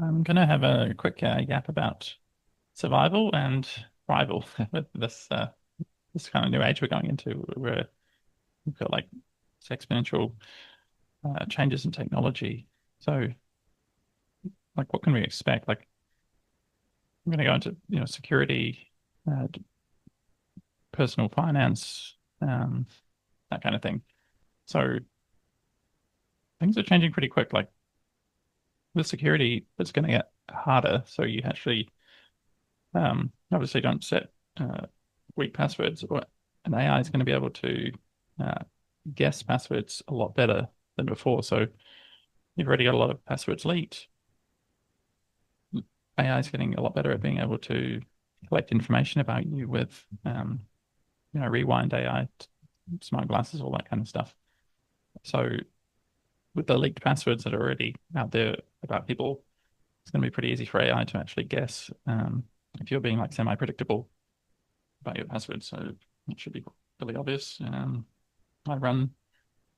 I'm going to have a quick yap about survival and thrival with this kind of new age we're going into, where we've got like exponential changes in technology. So, like, what can we expect? Like, I'm going to go into security, uh, personal finance, that kind of thing. So things are changing pretty quick. Like with security, it's going to get harder. So you actually obviously don't set weak passwords, or an AI is going to be able to uh, guess passwords a lot better than before. So you've already got a lot of passwords leaked. AI is getting a lot better at being able to collect information about you with, rewind AI, smart glasses, all that kind of stuff. So with the leaked passwords that are already out there about people, it's going to be pretty easy for AI to actually guess if you're being like semi-predictable about your password. So it should be really obvious. I run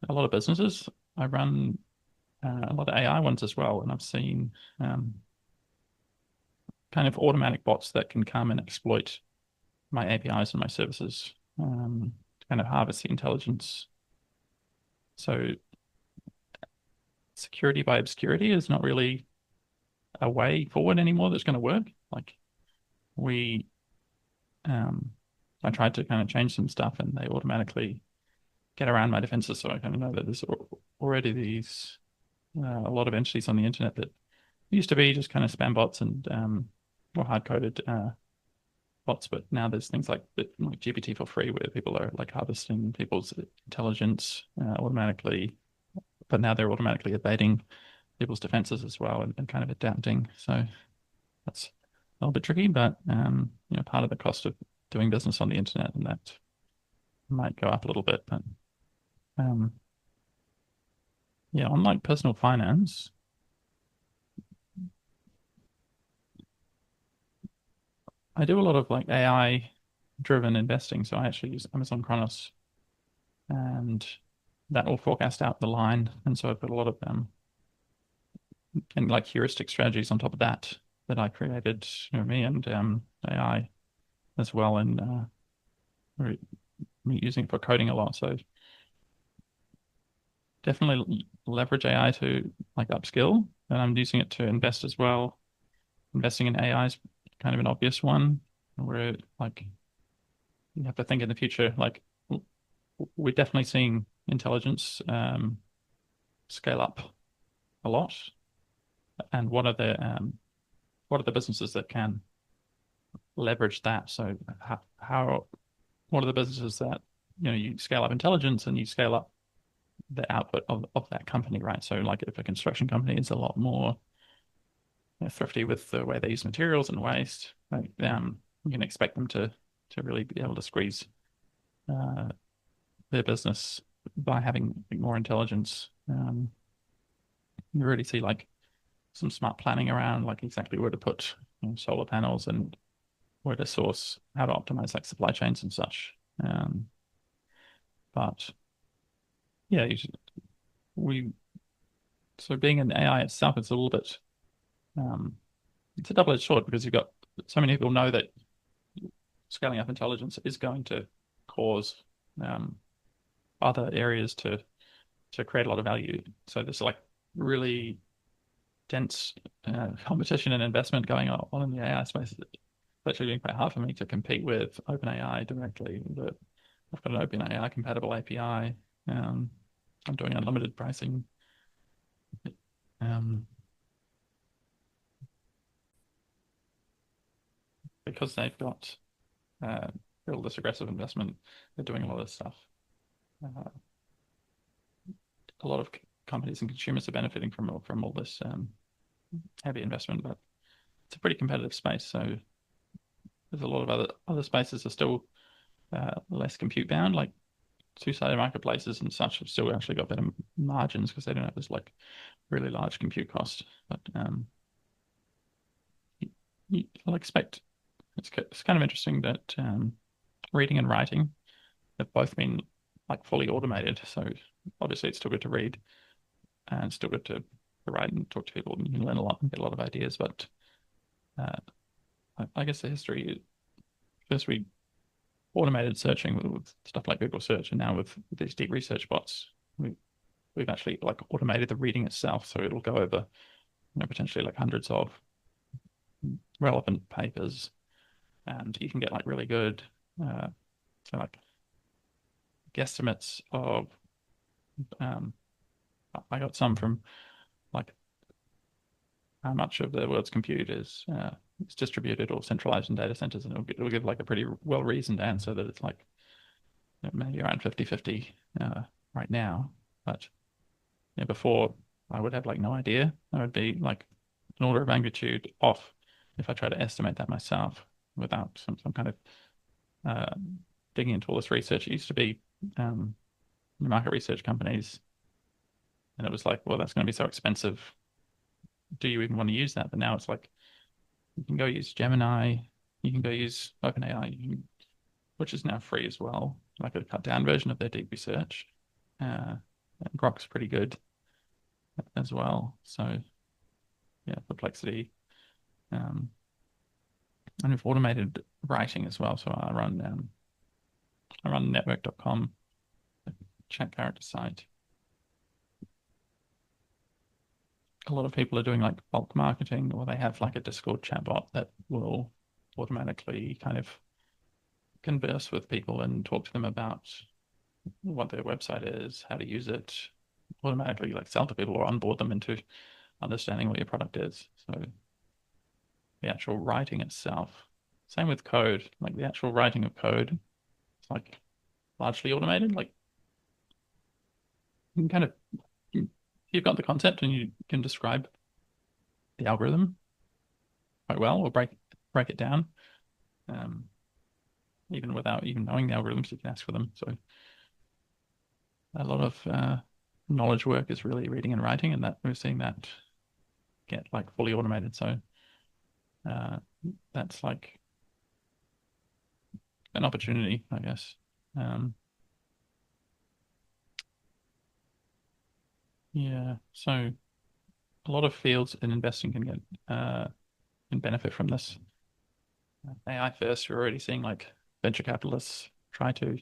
a lot of businesses. I run a lot of AI ones as well, and I've seen um, kind of automatic bots that can come and exploit my APIs and my services to kind of harvest the intelligence. So security by obscurity is not really a way forward anymore that's going to work. Like we, um, I tried to kind of change some stuff, and they automatically get around my defenses. So I kind of know that there's already these a lot of entities on the internet that used to be just kind of spam bots and more hard-coded bots, but now there's things like GPT for free where people are like harvesting people's intelligence automatically, but now they're automatically evading people's defenses as well and kind of adapting. So that's a little bit tricky, but part of the cost of doing business on the internet, and that might go up a little bit. But um, yeah, on like personal finance, I do a lot of like AI driven investing. So I actually use Amazon Chronos, and that will forecast out the line. And so I've got a lot of and like heuristic strategies on top of that that I created, me and AI as well, and we're using it for coding a lot. So definitely leverage AI to like upskill, and I'm using it to invest as well. Investing in AI is kind of an obvious one, where like you have to think in the future, like we're definitely seeing intelligence scale up a lot. And what are the businesses that can leverage that? So how what are the businesses that you scale up intelligence and you scale up the output of that company, right? So like if a construction company is a lot more thrifty with the way they use materials and waste, like, you can expect them to really be able to squeeze uh, their business by having more intelligence. You already see like some smart planning around like exactly where to put solar panels and where to source, how to optimize like supply chains and such. But yeah, we so being an AI itself, it's a little bit um, it's a double-edged sword because you've got so many people know that scaling up intelligence is going to cause um, other areas to create a lot of value. So there's like really dense competition and investment going on in the AI space. It's actually being quite hard for me to compete with OpenAI directly. But I've got an OpenAI compatible API. Um, I'm doing unlimited pricing um, because they've got uh, all this aggressive investment. They're doing a lot of stuff. Uh, a lot of companies and consumers are benefiting from all this heavy investment, but it's a pretty competitive space. So there's a lot of other spaces are still less compute bound, like two-sided marketplaces and such have still actually got better margins because they don't have this like really large compute cost. But I'll expect it's kind of interesting that reading and writing have both been like fully automated. So obviously it's still good to read and still good to to write and talk to people. You can learn a lot and get a lot of ideas. But uh, I guess the history, first we automated searching with stuff like Google Search, and now with these deep research bots, we've actually like automated the reading itself, so it'll go over, potentially like hundreds of relevant papers, and you can get like really good, uh, so like guesstimates of, um, I got some from like how much of the world's compute is distributed or centralized in data centers, and it'll give like a pretty well-reasoned answer that it's like maybe around 50-50 right now. But before I would have like no idea. I would be like an order of magnitude off if I try to estimate that myself without some kind of uh, digging into all this research. It used to be market research companies, and it was like, well, that's going to be so expensive. Do you even want to use that? But now it's like you can go use Gemini, you can go use OpenAI, which is now free as well, like a cut down version of their deep research. And Grok's pretty good as well. So yeah, Perplexity. Um, and we've automated writing as well. So I run network.com, a chat character site. A lot of people are doing like bulk marketing, or they have like a Discord chatbot that will automatically kind of converse with people and talk to them about what their website is, how to use it, automatically like sell to people or onboard them into understanding what your product is. So the actual writing itself, same with code, like the actual writing of code, it's like largely automated. Like you can kind of, you've got the concept and you can describe the algorithm quite well, or break it down. Um, Even without even knowing the algorithms, you can ask for them. So a lot of knowledge work is really reading and writing, and that we're seeing that get like fully automated. So uh, that's like an opportunity, I guess. Um, yeah. So a lot of fields in investing can benefit from this. AI first, we're already seeing like venture capitalists try to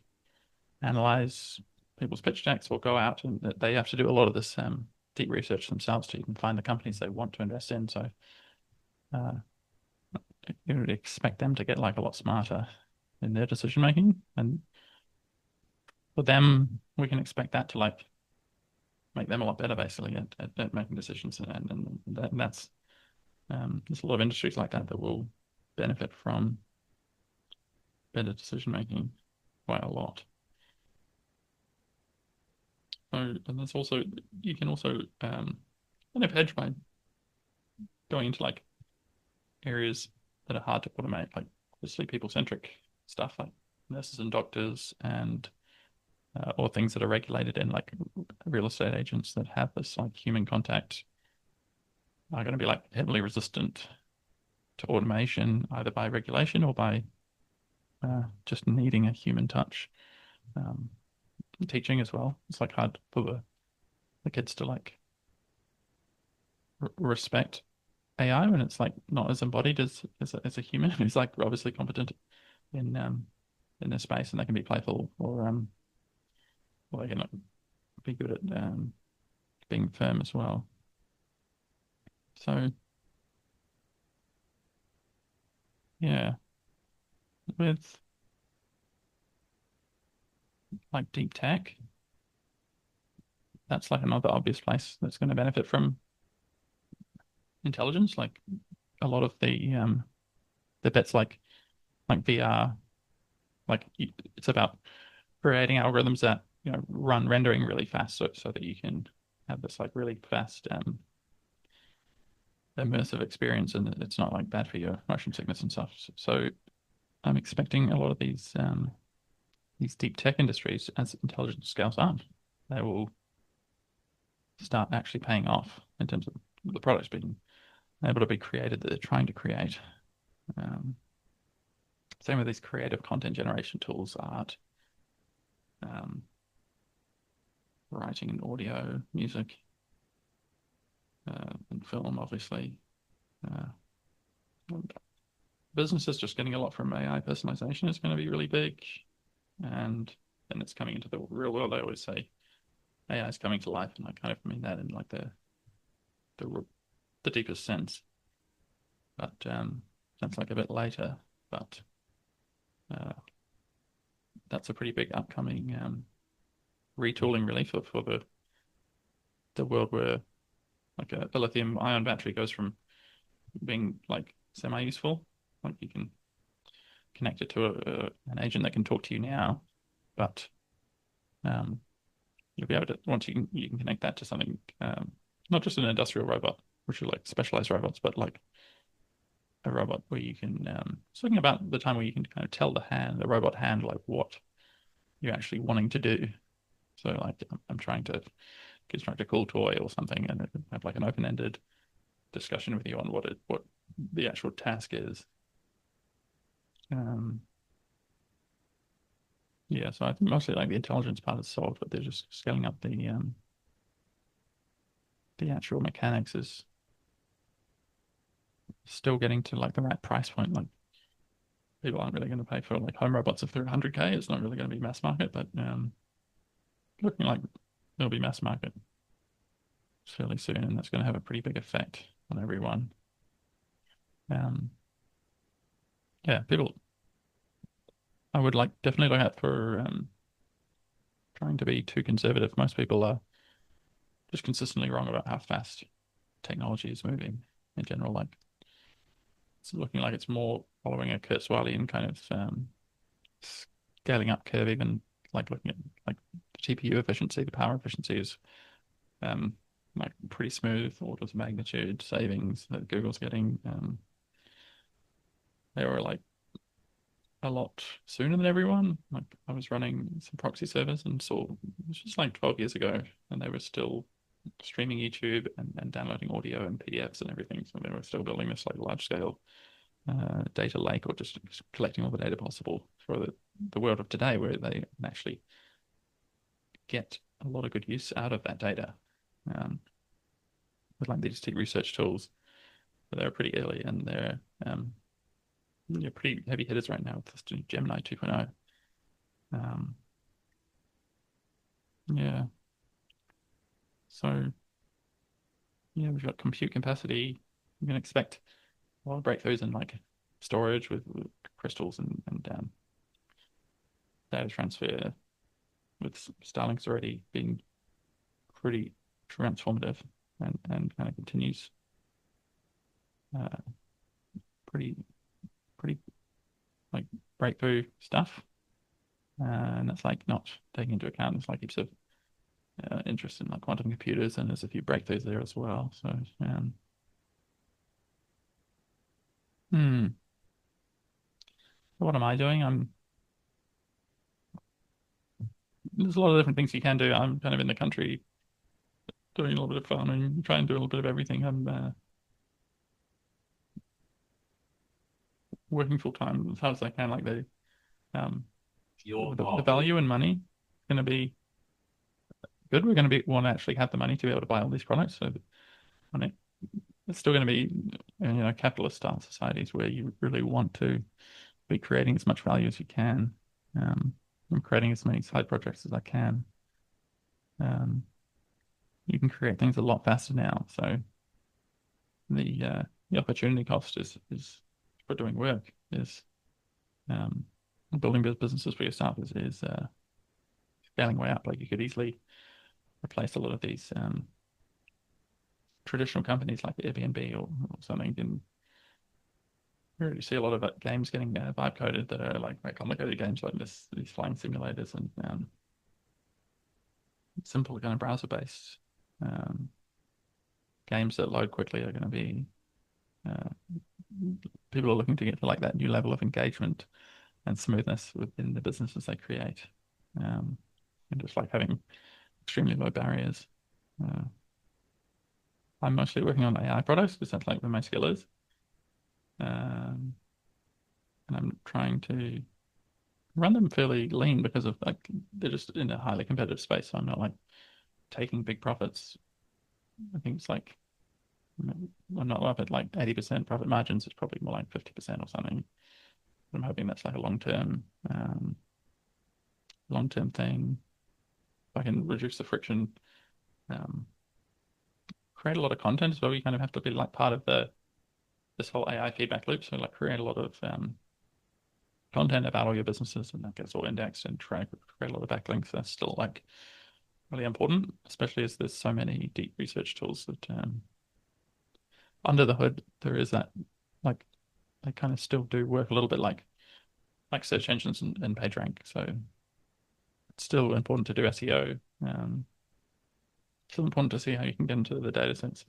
analyze people's pitch decks or go out, and they have to do a lot of this deep research themselves to even find the companies they want to invest in. So uh, you would expect them to get like a lot smarter in their decision making, and for them, we can expect that to like make them a lot better, basically, at making decisions, and that's there's a lot of industries like that that will benefit from better decision making quite a lot. So, and that's also, you can also kind of hedge by going into like areas that are hard to automate, like obviously people-centric stuff like nurses and doctors, and or things that are regulated in like real estate agents that have this like human contact are going to be like heavily resistant to automation, either by regulation or by just needing a human touch. Um, Teaching as well. It's like hard for the kids to like respect AI when it's like not as embodied as a human who's like obviously competent in this space, and they can be playful, or they can like, be good at being firm as well. So yeah, with like deep tech, that's like another obvious place that's going to benefit from intelligence. Like a lot of the bets like VR, like it's about creating algorithms that run rendering really fast, so that you can have this like really fast immersive experience, and it's not like bad for your motion sickness and stuff. So I'm expecting a lot of these deep tech industries, as intelligence scales up, they will start actually paying off in terms of the products being able to be created that they're trying to create. Um, Same with these creative content generation tools, art, um, writing and audio, music. and film, obviously. Uh, Businesses just getting a lot from AI. Personalization is going to be really big, and then it's coming into the real world. I always say AI is coming to life, and I kind of mean that in like the, the deepest sense. But that's like a bit later. But uh, that's a pretty big upcoming retooling really for the world where like a lithium ion battery goes from being like semi-useful, like you can connect it to an agent that can talk to you now, but um, you'll be able to once you can connect that to something, not just an industrial robot, which are like specialized robots, but like a robot where you can talking about the time where you can kind of tell the robot hand like what you're actually wanting to do. So like I'm trying to construct a cool toy or something and have like an open-ended discussion with you on what the actual task is. Um, yeah, so I think mostly like the intelligence part is solved, but they're just scaling up the actual mechanics is still getting to like the right price point. Like people aren't really going to pay for like home robots if they're 100K. It's not really going to be mass market, but looking like it'll be mass market fairly soon, and that's going to have a pretty big effect on everyone. Um, yeah, people. I would like definitely look out for trying to be too conservative. Most people are just consistently wrong about how fast technology is moving in general. Like it's looking like it's more following a Kurzweilian kind of scaling up curve, even like looking at like the GPU efficiency, the power efficiency is um, like pretty smooth orders of magnitude savings that Google's getting. They were like a lot sooner than everyone. Like I was running some proxy servers and saw it was just like 12 years ago, and they were still streaming YouTube and downloading audio and PDFs and everything. So they were still building this like large scale data lake or just collecting all the data possible for the world of today, where they can actually get a lot of good use out of that data with like these deep research tools. But they're pretty early and they're pretty heavy hitters right now with this Gemini 2.0. Um, yeah. So yeah, we've got compute capacity. You can expect a lot of breakthroughs in like storage with crystals and data transfer with Starlink's already been pretty transformative and kind of continues uh, pretty pretty like breakthrough stuff. And that's like not taking into account there's like heaps of interest in like quantum computers and there's a few breakthroughs there as well. So hmm. So what am I doing? There's a lot of different things you can do. I'm kind of in the country doing a little bit of farming, trying to do a little bit of everything. I'm working full time as hard as I can. Like um, the value in money is going to be good. We're going to be want to actually have the money to be able to buy all these products. So I mean, it's still going to be capitalist style societies where you really want to be creating as much value as you can, and creating as many side projects as I can. Um, you can create things a lot faster now. So the opportunity cost is for doing work is um, building businesses for yourself is scaling way up. Like you could easily replace a lot of these traditional companies like Airbnb or something. And you already see a lot of games getting vibe coded that are like very complicated games like these flying simulators and simple kind of browser based um, games that load quickly are going to be uh, people are looking to get to like that new level of engagement and smoothness within the businesses they create, and just like having extremely low barriers. Uh, I'm mostly working on AI products because that's like where my skill is, um, and I'm trying to run them fairly lean because of like they're just in a highly competitive space. So I'm not like taking big profits. I think it's like I'm not up at like 80% profit margins. It's probably more like 50% or something. I'm hoping that's like a long term thing. If I can reduce the friction, um, create a lot of content as well. You kind of have to be like part of this whole AI feedback loop. So like create a lot of content about all your businesses, and that gets all indexed and create a lot of backlinks. That's still like really important, especially as there's so many deep research tools that under the hood there is that like they kind of still do work a little bit like search engines and PageRank. So it's still important to do SEO. Still important to see how you can get into the data sets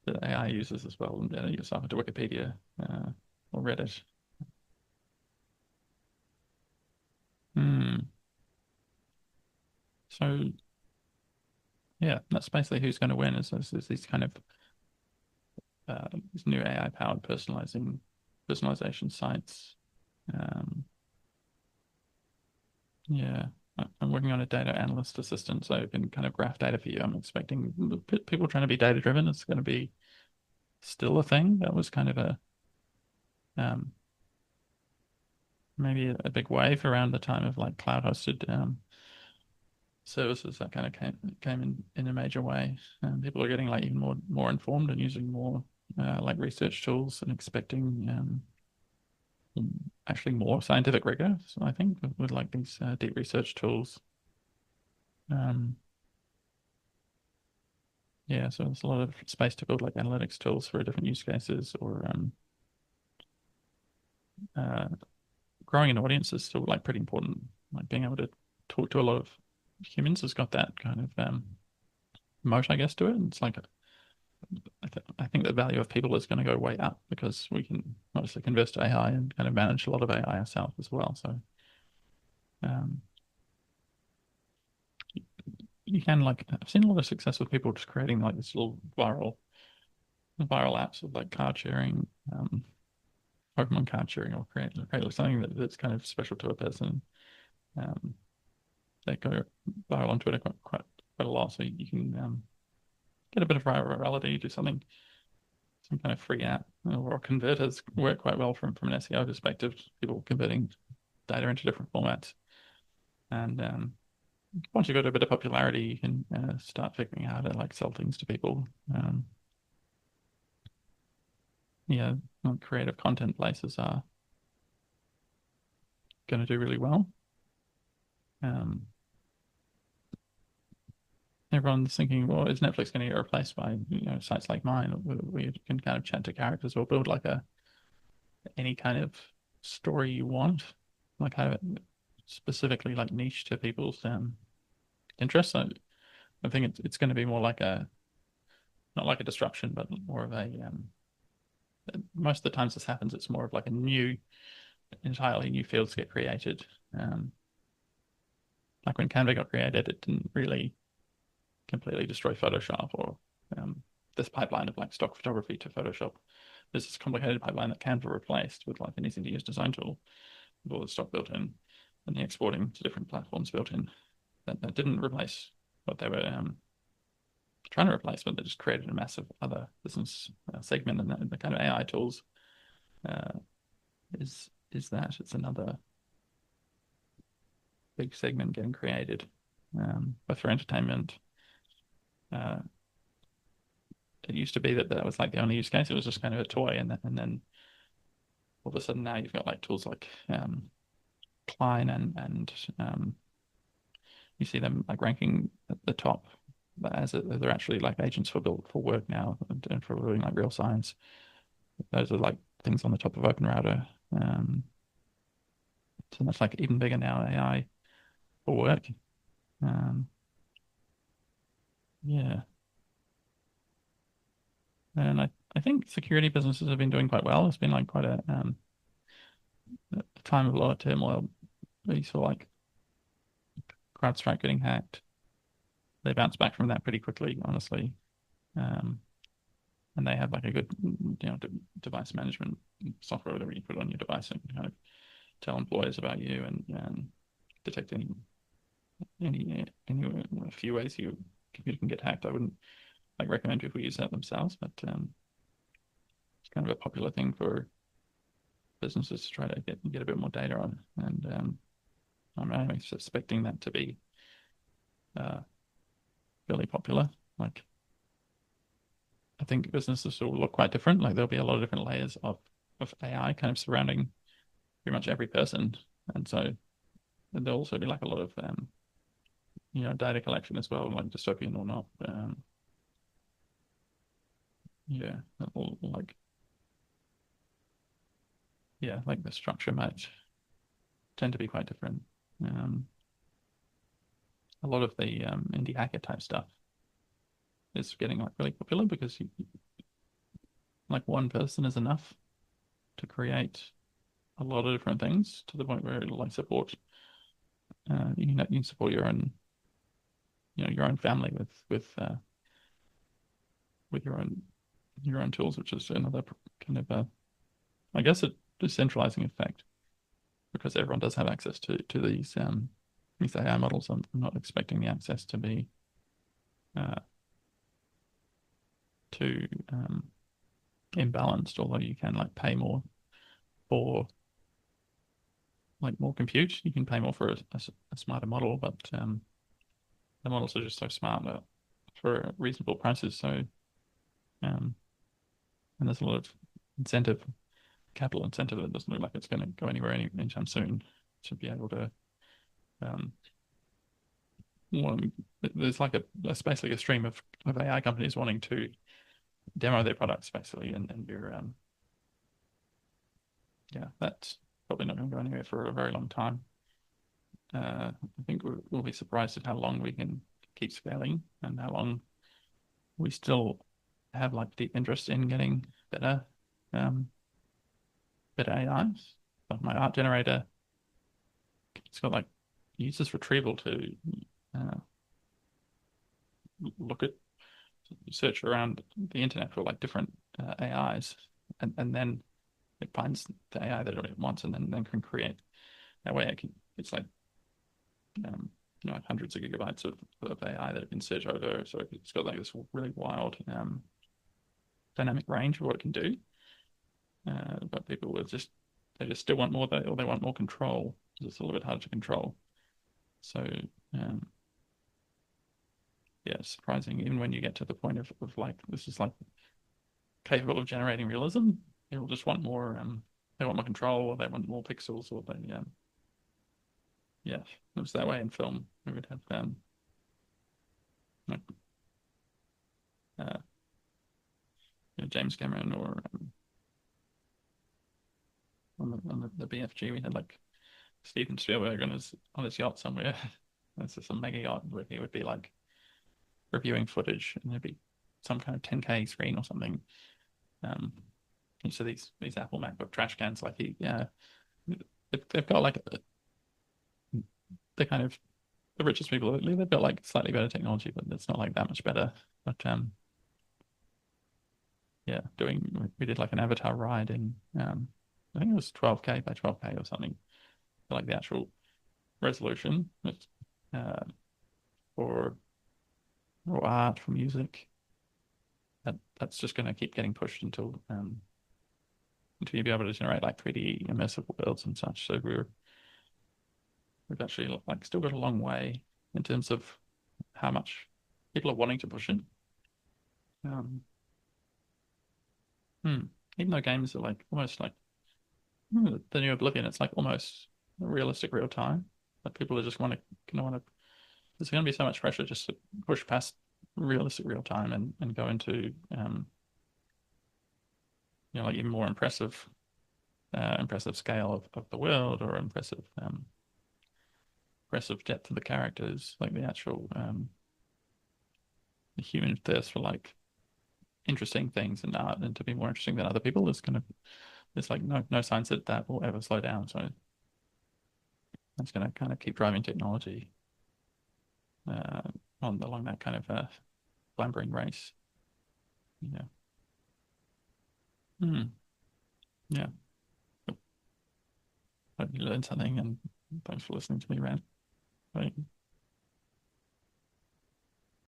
that AI uses as well, and yourself into Wikipedia or Reddit. Hmm. So yeah, that's basically who's going to win is these kind of these new AI powered personalization sites. Um, yeah, I'm working on a data analyst assistant, so I can kind of graph data for you. I'm expecting people trying to be data driven is going to be still a thing. That was kind of a um, maybe a big wave around the time of like cloud hosted services that kind of came in a major way. People are getting like even more informed and using more like research tools and expecting actually more scientific rigor. So I think with like these deep research tools. Um, yeah, so there's a lot of space to build like analytics tools for different use cases or uh, growing an audience is still like pretty important. Like being able to talk to a lot of humans has got that kind of moat, I guess, to it. It's like I think the value of people is going to go way up because we can mostly converse to AI and kind of manage a lot of AI ourselves as well. So um, you can like I've seen a lot of success with people just creating like this little viral apps of like card sharing, Pokemon card sharing, or create something that's kind of special to a person. Um, that go viral on Twitter quite a lot. So you can get a bit of virality, do some kind of free app, or converters work quite well from an SEO perspective. People converting data into different formats, and once you got a bit of popularity, you can start figuring out how to like sell things to people. Yeah, creative content places are going to do really well. Um, Everyone's thinking, well, is Netflix going to get replaced by sites like mine, where you can kind of chat to characters or build like a any kind of story you want, like have it specifically like niche to people's interests. So I think it's going to be more like a not like a disruption, but more of a most of the times this happens, it's more of like a entirely new fields get created. Um, like when Canva got created, it didn't really completely destroy Photoshop or this pipeline of like stock photography to Photoshop. There's this complicated pipeline that Canva replaced with like an easy to use design tool with all the stock built in and the exporting to different platforms built in. That didn't replace what they were trying to replace, but they just created a massive other business segment. And the kind of AI tools uh, is that it's another big segment getting created, both for entertainment. Uh, it used to be that was like the only use case. It was just kind of a toy, and then all of a sudden now you've got like tools like Klein and you see them like ranking at the top as they're actually like agents for work now and for doing like real science. Those are like things on the top of OpenRouter. So that's like even bigger now, AI for work. Um, yeah. And I think security businesses have been doing quite well. It's been like quite a time of a lot of turmoil. We saw like CrowdStrike getting hacked. They bounced back from that pretty quickly, honestly. Um, and they have like a good, device management software that you put on your device and kind of tell employers about you and detect any a few ways your computer can get hacked. I wouldn't like recommend people use that themselves, but kind of a popular thing for businesses to try to get a bit more data on, and I'm expecting that to be uh, fairly popular. Like, I think businesses will look quite different. Like, there'll be a lot of different layers of AI kind of surrounding pretty much every person, and so there'll also be like a lot of data collection as well, like dystopian or not. Yeah, like like the structure might tend to be quite different. Um, a lot of the indie hacker type stuff is getting like really popular because like one person is enough to create a lot of different things to the point where it'll like support you can support your own your own family with your own tools, which is another kind of I guess a decentralizing effect because everyone does have access to these AI models. I'm not expecting the access to be uh, too imbalanced, although you can like pay more for like more compute. You can pay more for a smarter model, but the models are just so smart that for reasonable prices. So um, and there's a lot of incentive, capital incentive that doesn't look like it's going to go anywhere anytime soon to be able to um, one, there's like basically a stream of AI companies wanting to demo their products basically, and you're yeah, that's probably not going to go anywhere for a very long time. I think we'll be surprised at how long we can keep scaling and how long we still have like deep interest in getting um, better AIs. Like my art generator, it's got like uses retrieval to uh, look at search around the internet for like different AIs, and then it finds the AI that it wants, and then can create. That way, it's like um, hundreds of gigabytes of AI that it can search over. So it's got like this really wild dynamic range of what it can do. But people will they just still want more, or they want more control. It's a little bit harder to control. So um, yeah, it's surprising even when you get to the point of like this is like capable of generating realism. People just want more. They want more control, or they want more pixels, or they yeah. It was that way in film. We would have like uh, James Cameron, or on the BFG, we had like Steven Spielberg on his yacht somewhere. That's just a mega yacht where he would be like reviewing footage, and there'd be some kind of 10K screen or something. Um, so these Apple MacBook trash cans, like they've got like the kind of the richest people, they've got like slightly better technology, but it's not like that much better. But yeah, we did like an avatar ride in I think it was 12K by 12K or something, like the actual resolution. But for art, for music, that's just going to keep getting pushed until you be able to generate like 3D immersive worlds and such. So we've actually like still got a long way in terms of how much people are wanting to push it. Um, hmm. Even though games are like almost like the new Oblivion, it's like almost realistic real time. Like people are just gonna want to. There's going to be so much pressure just to push past realistic real time and go into like even more impressive scale of the world, or impressive depth of the characters, like the actual the human thirst for like interesting things and art, and to be more interesting than other people is gonna. There's like no signs that will ever slow down. So that's gonna kind of keep driving technology uh, on along that kind of clambering race. Yeah. Hmm. Yeah. Hope you learned something, and thanks for listening to me rant. Bye.